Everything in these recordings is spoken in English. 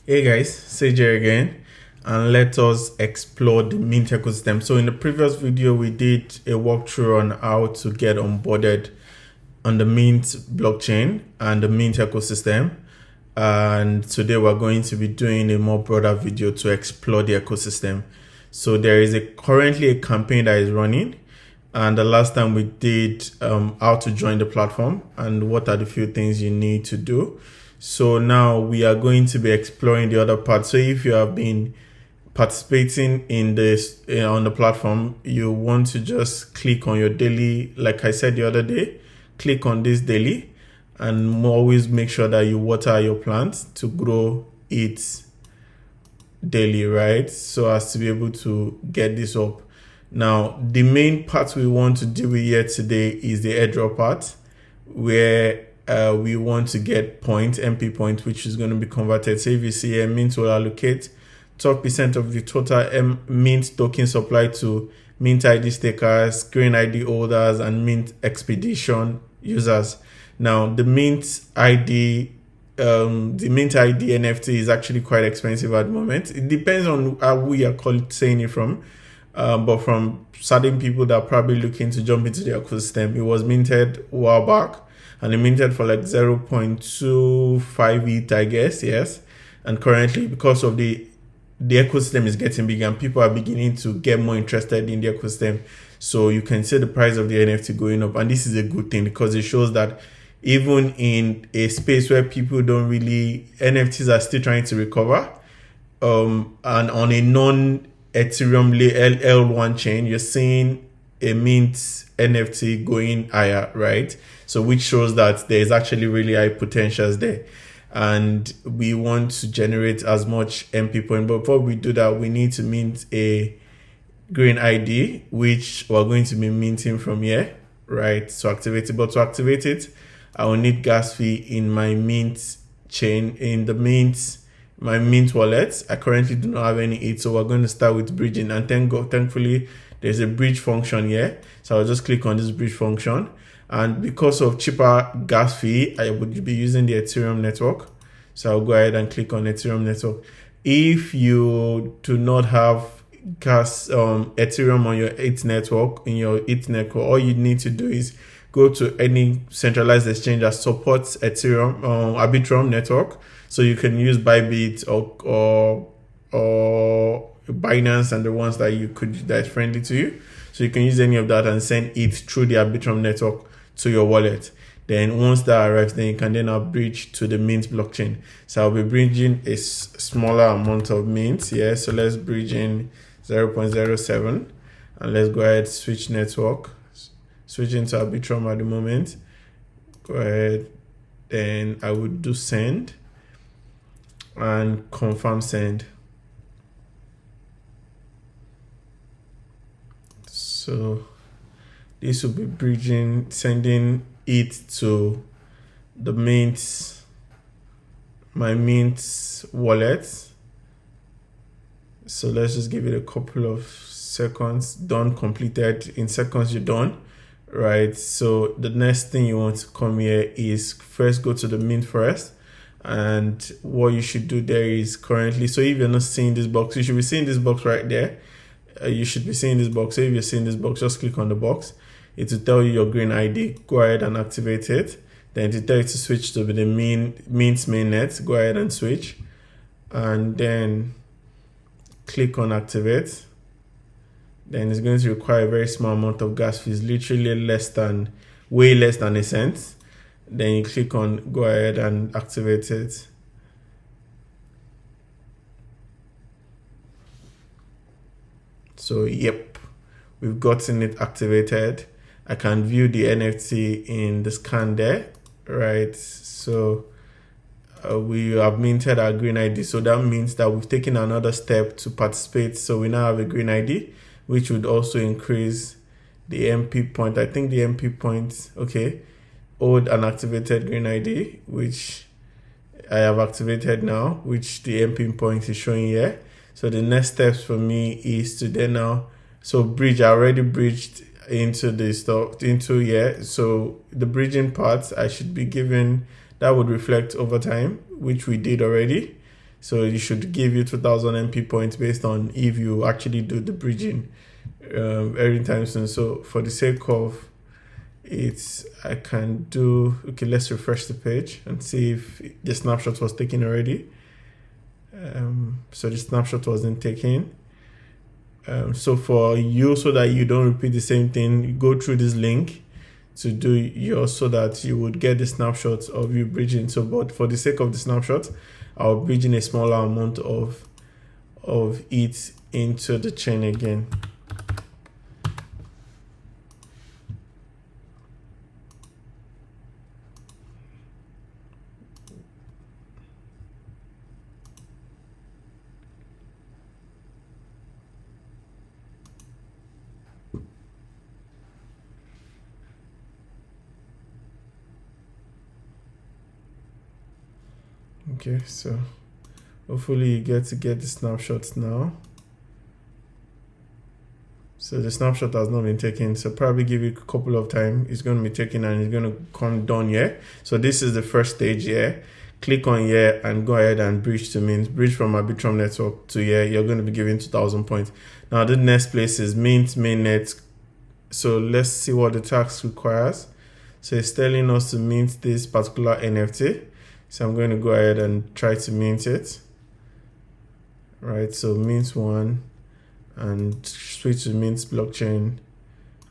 Hey guys, CJ again, and let us explore the Mint ecosystem. So in the previous video, we did a walkthrough on how to get onboarded on the Mint blockchain and the Mint ecosystem. And today we're going to be doing a more broader video to explore the ecosystem. So there is currently a campaign that is running, and the last time we did how to join the platform and what are the few things you need to do. So now we are going to be exploring the other part. So if you have been participating in this on the platform, you want to just click on your daily, like I said the other day, click on this daily, and always make sure that you water your plants to grow it daily, right? So as to be able to get this up. Now, the main part we want to deal with here today is the airdrop part, where we want to get MP point, which is going to be converted. So if you see a Mint will allocate 12% of the total Mint token supply to Mint ID stakers, Green ID holders, and Mint Expedition users. Now, the Mint ID NFT is actually quite expensive at the moment. It depends on who you are saying it from. But from certain people that are probably looking to jump into the ecosystem, it was minted a while back. And it minted for like 0.25 ETH, I guess, yes. And currently, because of the ecosystem is getting bigger and people are beginning to get more interested in the ecosystem, so you can see the price of the NFT going up. And this is a good thing because it shows that even in a space where people don't really, NFTs are still trying to recover, and on a non-Ethereum L1 chain, you're seeing a Mint NFT going higher, right? So which shows that there is actually really high potentials there, and we want to generate as much MP point. But before we do that, we need to mint a Green ID, which we're going to be minting from here, right? To activate it. But to activate it, I will need gas fee in my Mint chain, in the my Mint wallet. I currently do not have any ETH, so we're going to start with bridging. And thankfully, there's a bridge function here. So I'll just click on this bridge function. And because of cheaper gas fee, I would be using the Ethereum network. So I'll go ahead and click on Ethereum network. If you do not have Ethereum on your ETH network, all you need to do is go to any centralized exchange that supports Ethereum Arbitrum network. So you can use Bybit or Binance and the ones that's friendly to you. So you can use any of that and send it through the Arbitrum network to your wallet. Then once that arrives, then you can then bridge to the Mint blockchain. So I'll be bridging a smaller amount of Mint. Yeah, so let's bridge in 0.07 and let's go ahead, switch network. Switch into Arbitrum at the moment. Go ahead. Then I would do send and confirm send. So this will be bridging, sending it to the my Mint wallet. So let's just give it a couple of seconds. Done, completed. In seconds, you're done, right? So the next thing you want to come here is first go to the Mint first. And what you should do there is currently, so if you're not seeing this box, you should be seeing this box right there. You should be seeing this box. So if you're seeing this box, just click on the box. It will tell you your Green ID. Go ahead and activate it. Then it will tell you to switch to the Mint's mainnet. Go ahead and switch. And then click on activate. Then it's going to require a very small amount of gas fees, literally way less than a cent. Then you click on go ahead and activate it. So yep, we've gotten it activated. I can view the NFT in the scan there, right? So we have minted our Green ID. So that means that we've taken another step to participate. So we now have a Green ID, which would also increase the MP point. I think the MP point, okay, old and activated Green ID, which I have activated now, which the MP point is showing here. So the next steps for me is to then bridge. I already bridged into this stuff, into here. So the bridging part I should be given, that would reflect over time, which we did already. So it should give you 2000 MP points based on if you actually do the bridging every time soon. So for the sake of it, I can do, okay, let's refresh the page and see if the snapshot was taken already. So the snapshot wasn't taken. So for you, so that you don't repeat the same thing, you go through this link to do yours so that you would get the snapshots of you bridging. So, but for the sake of the snapshot, I'll bridge in a smaller amount of it into the chain again. Okay, so hopefully you get the snapshots now. So the snapshot has not been taken, so probably give it a couple of time. It's going to be taken and it's going to come down here. So this is the first stage here. Click on here and go ahead and bridge to mint. Bridge from Arbitrum network to here. You're going to be given 2000 points. Now the next place is mint mainnet. So let's see what the task requires. So it's telling us to mint this particular NFT. So I'm going to go ahead and try to mint it. Right, so mint one and switch to mint blockchain,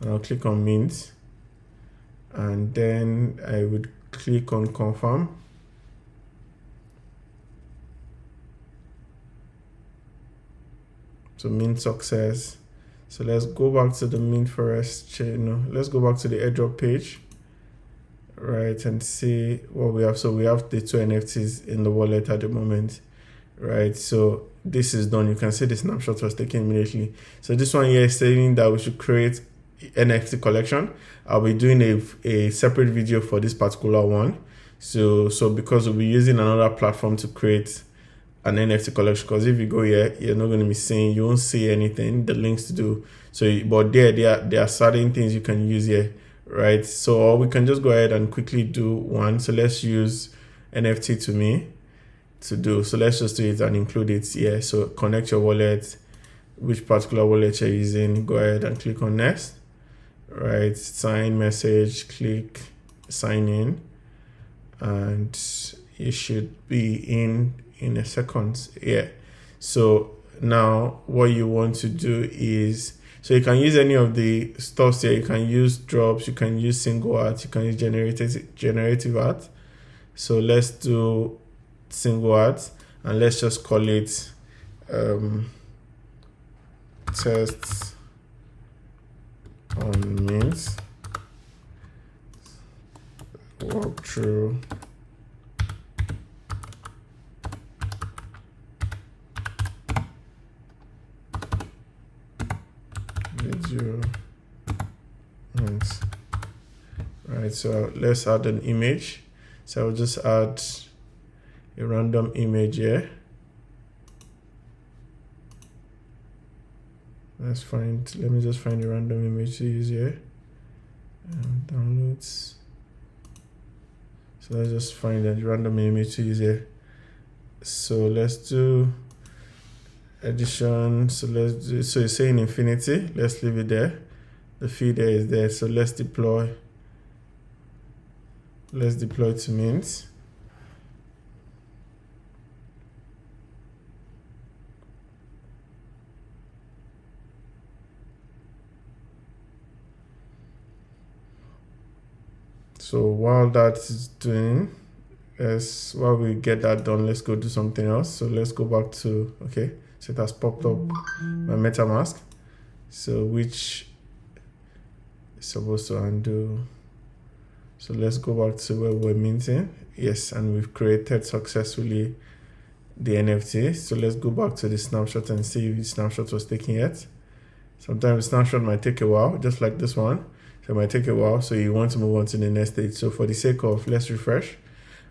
and I'll click on mint, and then I would click on confirm. So mint success. So let's go back to the mint forest chain. Let's go back to the airdrop page. Right, and see what we have. So we have the 2 NFTs in the wallet at the moment. Right, so this is done. You can see the snapshot was taken immediately. So this one here is saying that we should create NFT collection. I'll be doing a separate video for this particular one. So because we'll be using another platform to create an NFT collection, because if you go here, you're not going to be seeing, you won't see anything, the links to do. So, but there are certain things you can use here. Right, so we can just go ahead and quickly do one. So let's use NFT to me to do. So let's just do it and include it here. So connect your wallet, which particular wallet you're using. Go ahead and click on next. Right, sign message, click sign in, and it should be in a second. Yeah. So now what you want to do is, so you can use any of the stuff here. You can use drops, you can use single art, you can use generative art. So let's do single art and let's just call it test on mint walkthrough video. Right, so let's add an image. So I'll just add a random image here. Let me just find a random image to use here. Downloads. So let's just find a random image to use here. So let's do edition. So so it's saying infinity. Let's leave it there. The fee there is there. So let's deploy to mint. So while that is doing, while we get that done, let's go do something else. So let's go back to, okay, so it has popped up my MetaMask. So which is supposed to undo. So let's go back to where we're minting. Yes, and we've created successfully the NFT. So let's go back to the snapshot and see if the snapshot was taken yet. Sometimes the snapshot might take a while, just like this one. So it might take a while, so you want to move on to the next stage. So for the sake of, let's refresh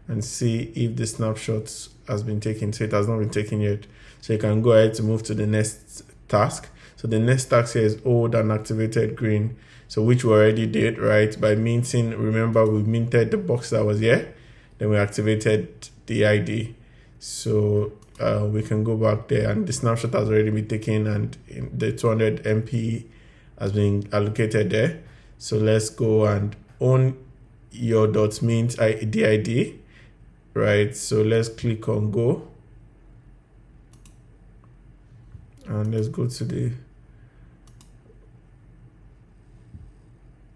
and see if the snapshot has been taken. So it has not been taken yet. So you can go ahead to move to the next task. So the next task here is old and activated green. So which we already did, right? By minting, remember we minted the box that was here. Then we activated the ID. So we can go back there, and the snapshot has already been taken, and the 200 MP has been allocated there. So let's go and own your .mint ID, right? So let's click on go, and let's go to the,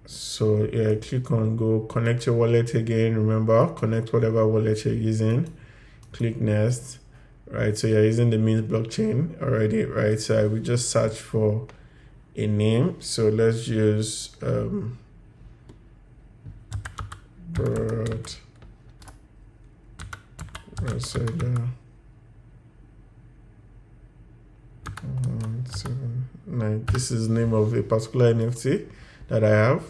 so yeah, click on go, connect your wallet again. Remember, connect whatever wallet you're using, click next, right? So you're using the Mint blockchain already, right? So I will just search for a name. So let's use bird messenger 179. This is the name of a particular NFT that I have.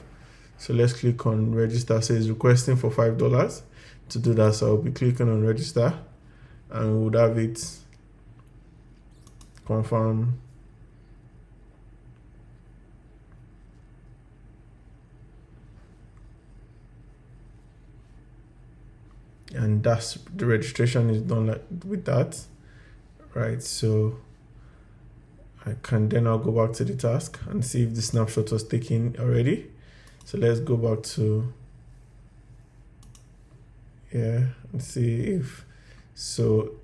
So let's click on register. So it's requesting for $5 to do that. So I'll be clicking on register, and we would have it confirm. And that's the registration is done with that, right? So I can then I'll go back to the task and see if the snapshot was taken already. So let's go back to and see if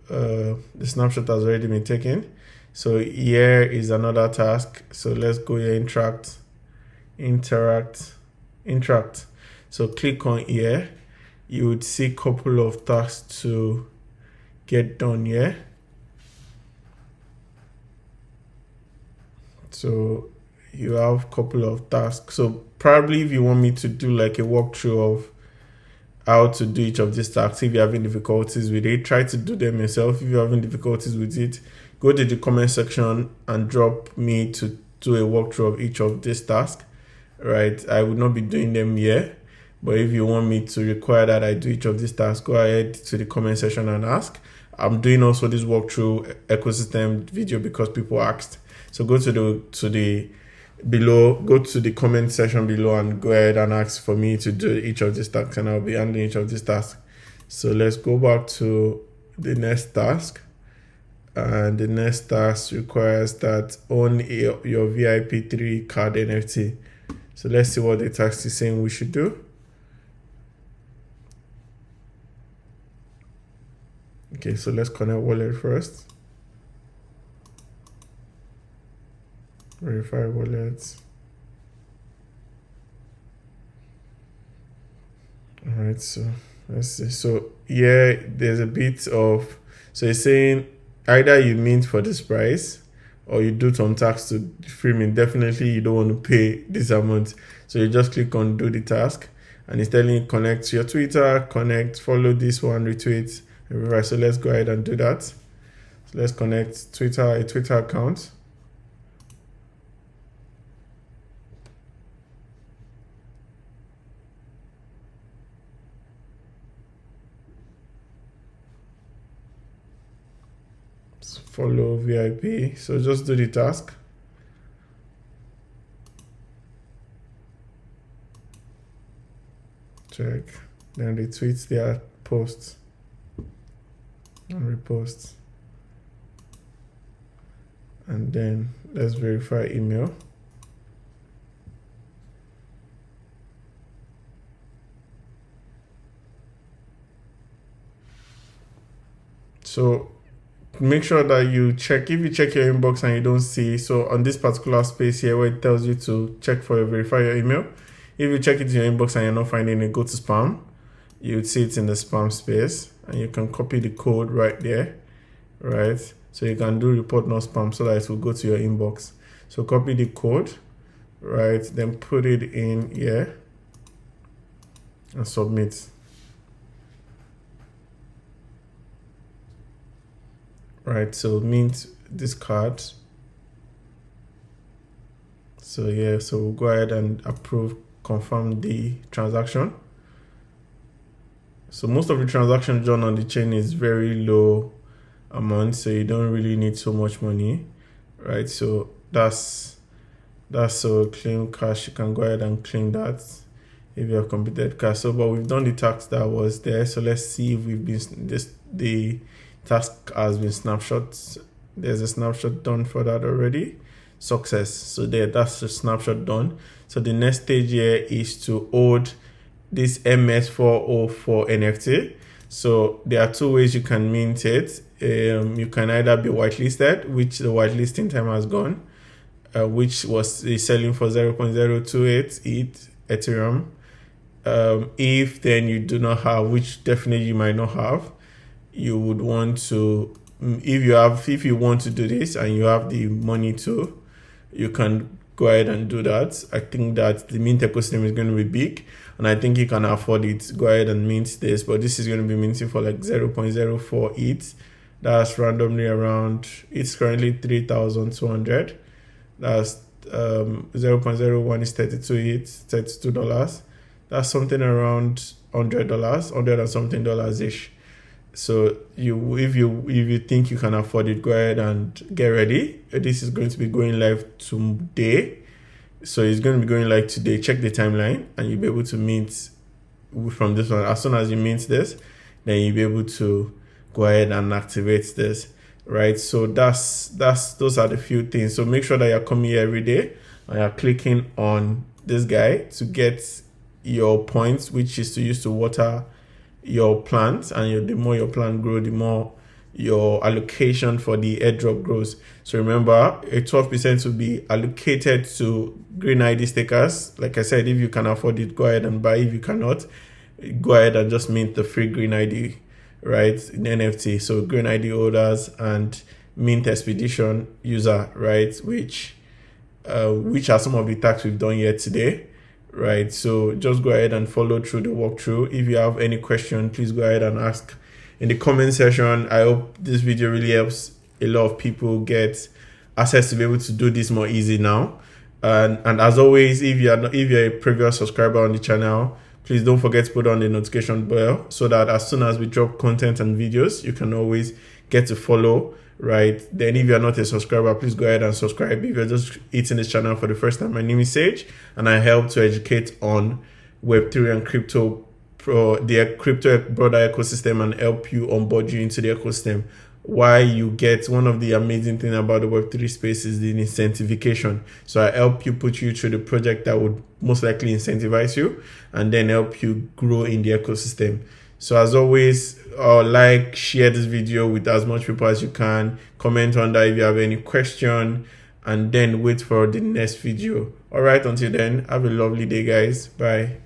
the snapshot has already been taken. So here is another task. So let's go here, interact. So click on here. You would see a couple of tasks to get done here. So you have a couple of tasks. So probably if you want me to do like a walkthrough of how to do each of these tasks, if you're having difficulties with it, try to do them yourself. If you're having difficulties with it, go to the comment section and drop me to do a walkthrough of each of these tasks, right? I would not be doing them here, but if you want me to require that I do each of these tasks, go ahead to the comment section and ask. I'm doing also this walkthrough ecosystem video because people asked. So go to the below, go to the comment section below and go ahead and ask for me to do each of these tasks, and I'll be handling each of these tasks. So let's go back to the next task. And the next task requires that own your VIP3 card NFT. So let's see what the task is saying we should do. Okay, so let's connect wallet first. Verify wallets. All right, so let's see. So yeah, there's a bit of, so it's saying either you mint for this price or you do some tax to free mint. Definitely you don't want to pay this amount. So you just click on do the task, and it's telling you connect to your Twitter, connect, follow this one, retweet, and verify. So let's go ahead and do that. So let's connect a Twitter account. Follow VIP. So just do the task. Check. Then retweet their posts and repost. And then let's verify email. So make sure that you check, if you check your inbox and you don't see, so on this particular space here where it tells you to check for verify your email, if you check it in your inbox and you're not finding it, go to spam. You would see it in the spam space, and you can copy the code right there, right? So you can do report not spam so that it will go to your inbox. So copy the code, right? Then put it in here and submit. Right, so mint this card. So yeah, so we'll go ahead and approve, confirm the transaction. So most of the transactions done on the chain is very low amount, so you don't really need so much money, right? So that's so claim cash. You can go ahead and claim that if you have completed cash. So but we've done the tax that was there. So let's see if we've been the Task has been snapshot. There's a snapshot done for that already. Success. So there, that's the snapshot done. So the next stage here is to hold this MS404 NFT. So there are two ways you can mint it. You can either be whitelisted, which the whitelisting time has gone, which was selling for 0.028 ETH Ethereum. If then you do not have, which definitely you might not have, you would want to, if you want to do this and you have the money to, you can go ahead and do that. I think that the mint ecosystem is going to be big, and I think you can afford it. Go ahead and mint this, but this is going to be minting for like 0.04 ETH. That's randomly around, it's currently 3,200. That's 0.01 is 32 ETH, $32. That's something around $100, $100 and something dollars ish. So if you think you can afford it, go ahead and get ready. This is going to be going live today. So it's going to be going live today. Check the timeline and you'll be able to mint from this one. As soon as you mint this, then you'll be able to go ahead and activate this, right? So those are the few things. So make sure that you're coming here every day and you're clicking on this guy to get your points, which is to use to water your plants, and the more your plant grow, the more your allocation for the airdrop grows. So remember, a 12% will be allocated to green ID stakers. Like I said, if you can afford it, go ahead and buy. If you cannot, go ahead and just mint the free green ID, right, in NFT. So green ID holders and mint expedition user, right, which are some of the tasks we've done here today. Right, so just go ahead and follow through the walkthrough. If you have any question, please go ahead and ask in the comment section. I hope this video really helps a lot of people get access to be able to do this more easy now. And as always, if you're a previous subscriber on the channel, please don't forget to put on the notification bell so that as soon as we drop content and videos, you can always get to follow. Right, then if you're not a subscriber, please go ahead and subscribe. If you're just hitting this channel for the first time, my name is Sage and I help to educate on Web3 and crypto, the crypto broader ecosystem, and help you onboard you into the ecosystem. Why you get, one of the amazing things about the Web3 space is the incentivification. So I help you, put you through the project that would most likely incentivize you and then help you grow in the ecosystem. So as always, like, share this video with as much people as you can. Comment under if you have any question, and then wait for the next video. All right, until then, have a lovely day, guys. Bye.